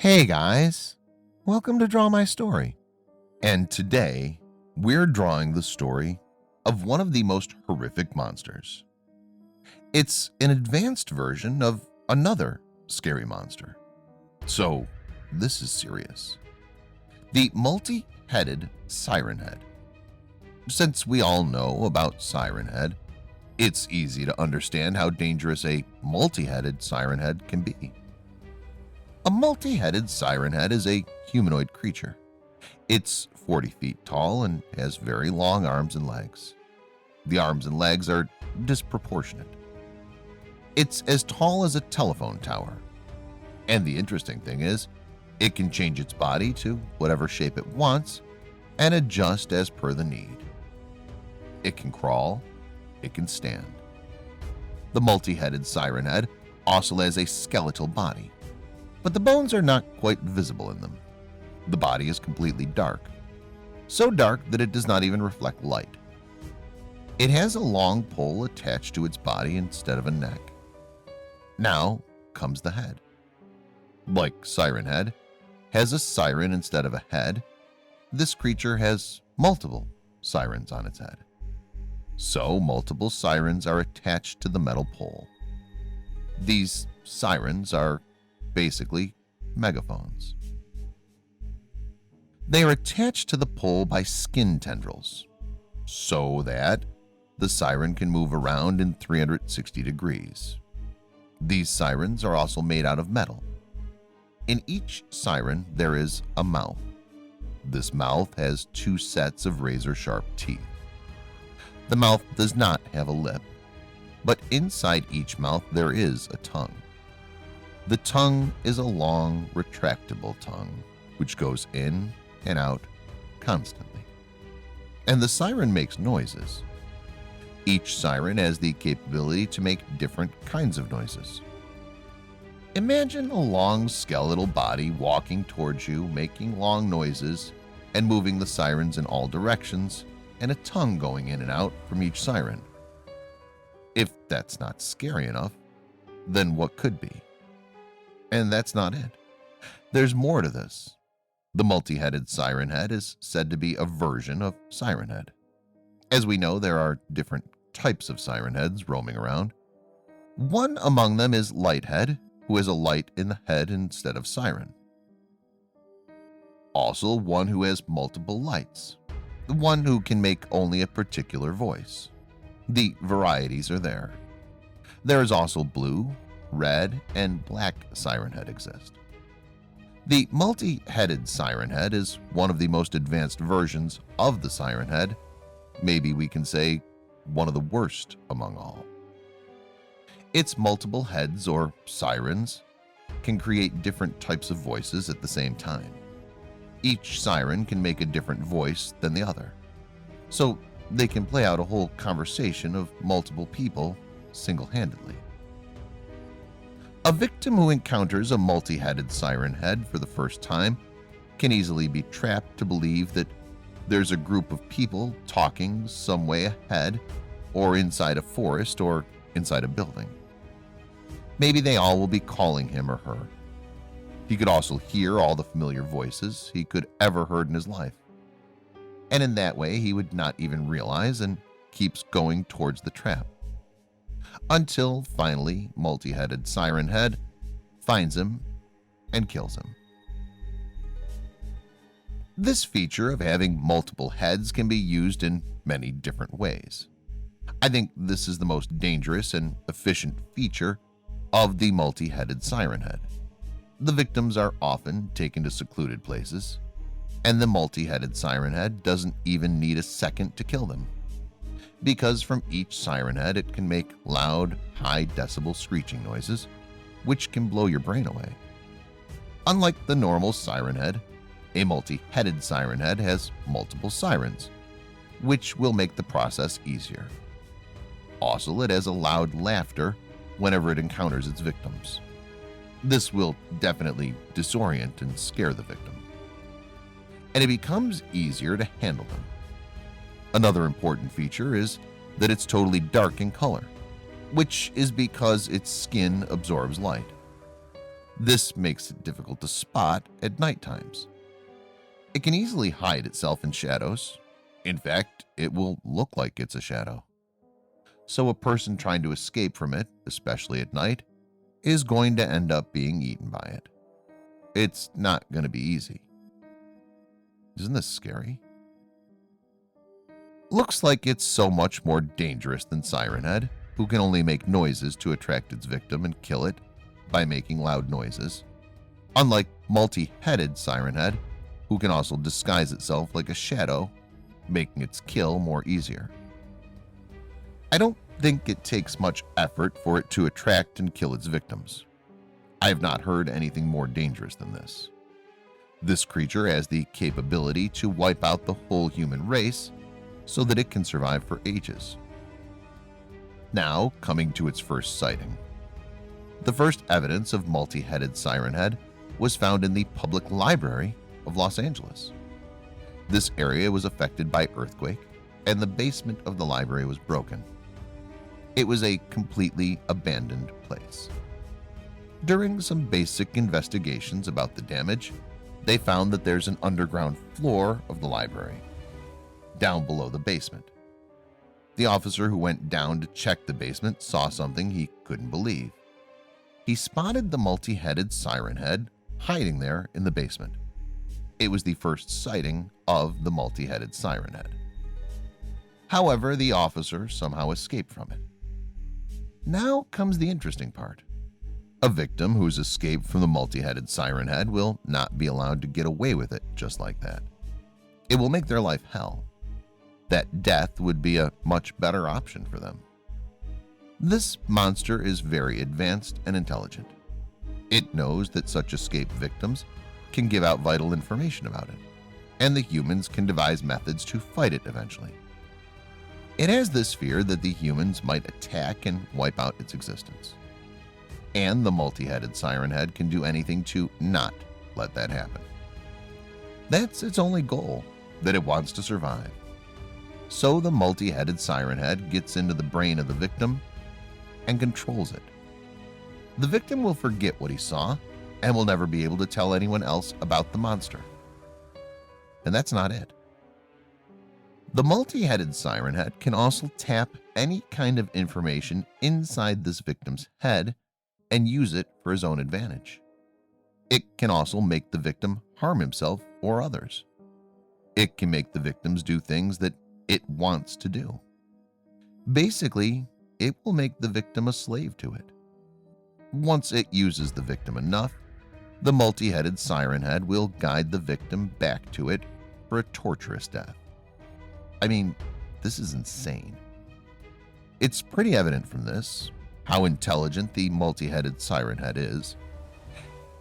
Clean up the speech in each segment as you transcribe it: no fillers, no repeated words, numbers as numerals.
Hey guys, welcome to Draw My Story. And today we're drawing the story of one of the most horrific monsters. It's an advanced version of another scary monster. So this is serious. The Multi-Headed Siren Head. Since we all know about Siren Head, it's easy to understand how dangerous a multi-headed siren head can be. A multi-headed siren head is a humanoid creature. It's 40 feet tall and has very long arms and legs. The arms and legs are disproportionate. It's as tall as a telephone tower. And the interesting thing is, it can change its body to whatever shape it wants and adjust as per the need. It can crawl, it can stand. The multi-headed siren head also has a skeletal body, but the bones are not quite visible in them. The body is completely dark, so dark that it does not even reflect light. It has a long pole attached to its body instead of a neck. Now comes the head. Like Siren Head has a siren instead of a head, this creature has multiple sirens on its head. So multiple sirens are attached to the metal pole. These sirens are basically megaphones. They are attached to the pole by skin tendrils so that the siren can move around in 360 degrees. These sirens are also made out of metal. In each siren there is a mouth. This mouth has two sets of razor-sharp teeth. The mouth does not have a lip, but inside each mouth there is a tongue. The tongue is a long, retractable tongue, which goes in and out constantly. And the siren makes noises. Each siren has the capability to make different kinds of noises. Imagine a long skeletal body walking towards you, making long noises and moving the sirens in all directions, and a tongue going in and out from each siren. If that's not scary enough, then what could be? And that's not it. There's more to this. The multi-headed siren head is said to be a version of Siren Head. As we know, there are different types of siren heads roaming around. One among them is Lighthead, who has a light in the head instead of siren. Also one who has multiple lights. The one who can make only a particular voice. The varieties are there. There is also blue, red, and black Siren Head exist. The multi-headed Siren Head is one of the most advanced versions of the Siren Head. Maybe we can say one of the worst among all. Its multiple heads, or sirens, can create different types of voices at the same time. Each siren can make a different voice than the other, so they can play out a whole conversation of multiple people single-handedly. A victim who encounters a multi-headed siren head for the first time can easily be trapped to believe that there's a group of people talking some way ahead, or inside a forest, or inside a building. Maybe they all will be calling him or her. He could also hear all the familiar voices he could ever heard in his life. And in that way, he would not even realize and keeps going towards the trap. Until finally, multi-headed Siren Head finds him and kills him. This feature of having multiple heads can be used in many different ways. I think this is the most dangerous and efficient feature of the multi-headed Siren Head. The victims are often taken to secluded places, and the multi-headed siren head doesn't even need a second to kill them, because from each siren head it can make loud, high decibel screeching noises, which can blow your brain away. Unlike the normal siren head, a multi-headed siren head has multiple sirens, which will make the process easier. Also, it has a loud laughter whenever it encounters its victims. This will definitely disorient and scare the victim, and it becomes easier to handle them. Another important feature is that it's totally dark in color, which is because its skin absorbs light. This makes it difficult to spot at night times. It can easily hide itself in shadows. In fact, it will look like it's a shadow. So a person trying to escape from it, especially at night, is going to end up being eaten by it. It's not going to be easy. Isn't this scary? Looks like it's so much more dangerous than Siren Head, who can only make noises to attract its victim and kill it by making loud noises. Unlike Multi-Headed Siren Head, who can also disguise itself like a shadow, making its kill more easier. I don't think it takes much effort for it to attract and kill its victims. I have not heard anything more dangerous than this. This creature has the capability to wipe out the whole human race so that it can survive for ages. Now, coming to its first sighting. The first evidence of Multi-Headed Siren Head was found in the Public Library of Los Angeles. This area was affected by earthquake, and the basement of the library was broken. It was a completely abandoned place. During some basic investigations about the damage, they found that there's an underground floor of the library, down below the basement. The officer who went down to check the basement saw something he couldn't believe. He spotted the Multi-Headed Siren Head hiding there in the basement. It was the first sighting of the Multi-Headed Siren Head. However, the officer somehow escaped from it. Now comes the interesting part. A victim who's escaped from the Multi-Headed Siren Head will not be allowed to get away with it just like that. It will make their life hell. That death would be a much better option for them. This monster is very advanced and intelligent. It knows that such escaped victims can give out vital information about it, and the humans can devise methods to fight it eventually. It has this fear that the humans might attack and wipe out its existence. And the Multi-Headed Siren Head can do anything to not let that happen. That's its only goal, that it wants to survive. So the Multi-Headed Siren Head gets into the brain of the victim and controls it. The victim will forget what he saw and will never be able to tell anyone else about the monster. And that's not it. The Multi-Headed Siren Head can also tap any kind of information inside this victim's head and use it for his own advantage. It can also make the victim harm himself or others. It can make the victims do things that it wants to do. Basically, it will make the victim a slave to it. Once it uses the victim enough, the Multi-Headed Siren Head will guide the victim back to it for a torturous death. I mean, this is insane. It's pretty evident from this how intelligent the Multi-Headed Siren Head is,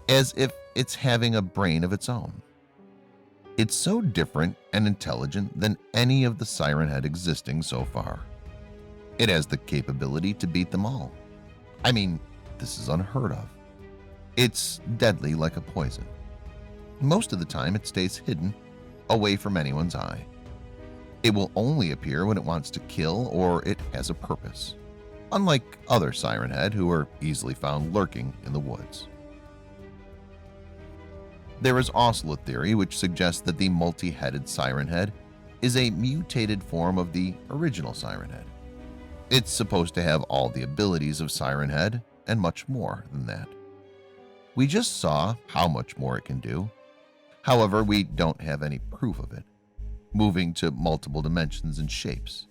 as if it's having a brain of its own. It's so different and intelligent than any of the Siren Head existing so far. It has the capability to beat them all. I mean, this is unheard of. It's deadly like a poison. Most of the time it stays hidden, away from anyone's eye. It will only appear when it wants to kill or it has a purpose, unlike other Siren Head who are easily found lurking in the woods. There is also a theory which suggests that the Multi-Headed Siren Head is a mutated form of the original Siren Head. It's supposed to have all the abilities of Siren Head and much more than that. We just saw how much more it can do. However, we don't have any proof of it, moving to multiple dimensions and shapes.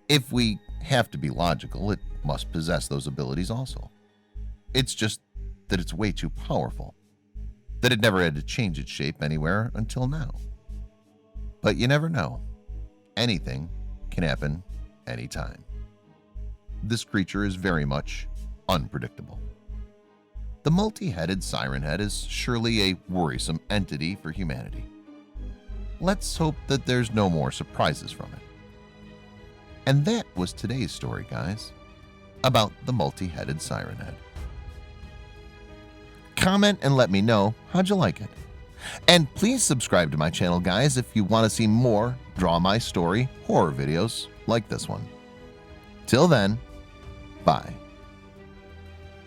If we have to be logical, it must possess those abilities also. It's just that it's way too powerful, that it never had to change its shape anywhere until now. But you never know. Anything can happen anytime. This creature is very much unpredictable. The Multi-Headed Siren Head is surely a worrisome entity for humanity. Let's hope that there's no more surprises from it. And that was today's story, guys, about the Multi-Headed Siren Head. Comment and let me know how'd you like it. And please subscribe to my channel, guys, if you want to see more Draw My Story horror videos like this one. Till then, bye.